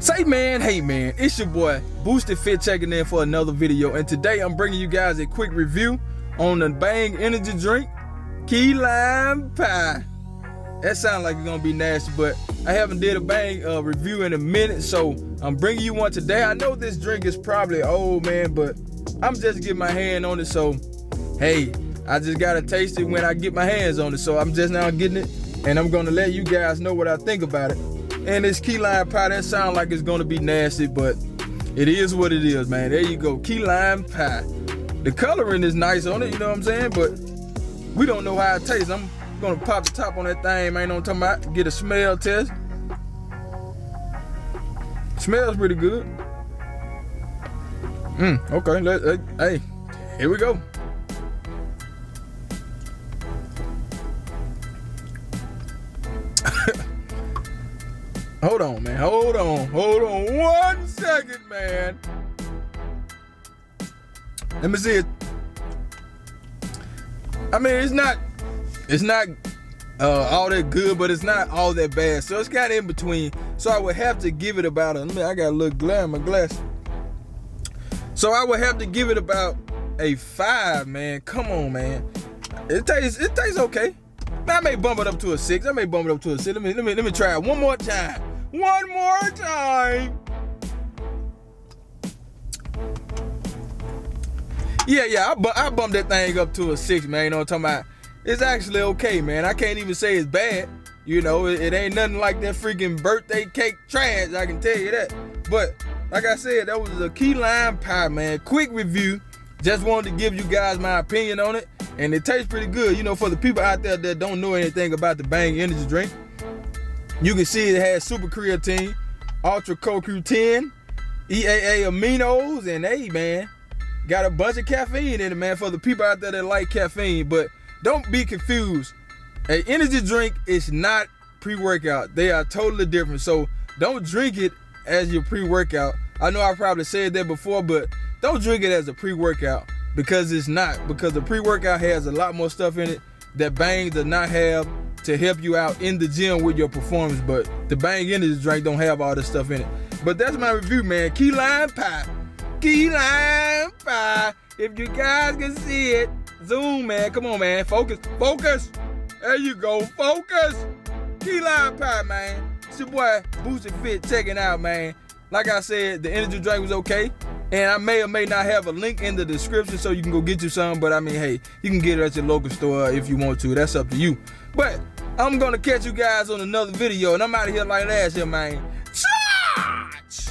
Say man, hey man, it's your boy Boostedfit checking in for another video, and today I'm bringing you guys a quick review on the Bang energy drink, key lime pie. That sounds like it's gonna be nasty, but I haven't did a Bang review in a minute, so I'm bringing you one today. I know this drink is probably old, man, but I'm just getting my hand on it, so hey, I just gotta taste it when I get my hands on it. So I'm just now getting it, and I'm gonna let you guys know what I think about it. And this key lime pie, that sounds like it's gonna be nasty, but it is what it is, man. There you go, key lime pie. The coloring is nice on it, you know what I'm saying? But we don't know how it tastes. I'm gonna pop the top on that thing, man. I'm talking about, get a smell test. Smells pretty good. Okay, hey, here we go. Hold on, man. Hold on 1 second, man. Let me see it. I mean, it's not all that good, but it's not all that bad. So it's kind of in between. So I would have to give it about I got a little glare in my glass. So I would have to give it about a 5, man. Come on, man. It tastes okay. I may bump it up to a 6. I may bump it up to a 6. Let me try it one more time. One more time. Yeah, I bumped that thing up to a 6, man. You know what I'm talking about? It's actually okay, man. I can't even say it's bad. You know, it ain't nothing like that freaking birthday cake trash, I can tell you that. But like I said, that was a key lime pie, man. Quick review. Just wanted to give you guys my opinion on it. And it tastes pretty good. You know, for the people out there that don't know anything about the Bang energy drink, you can see it has super creatine, ultra CoQ10, EAA aminos, and hey, man, got a bunch of caffeine in it, man, for the people out there that like caffeine. But don't be confused. An energy drink is not pre-workout. They are totally different. So don't drink it as your pre-workout. I know I probably said that before, but don't drink it as a pre-workout, because it's not. Because the pre-workout has a lot more stuff in it that Bang does not have to help you out in the gym with your performance. But the Bang energy drink don't have all this stuff in it. But that's my review, man. Key lime pie. Key lime pie. If you guys can see it, zoom, man. Come on, man. Focus. There you go. Focus. Key lime pie, man. It's your boy Boostedfit checking out, man. Like I said, the energy drink was okay. And I may or may not have a link in the description so you can go get you some. But I mean, hey, you can get it at your local store if you want to. That's up to you. But I'm going to catch you guys on another video. And I'm out of here like last year, man. Charge!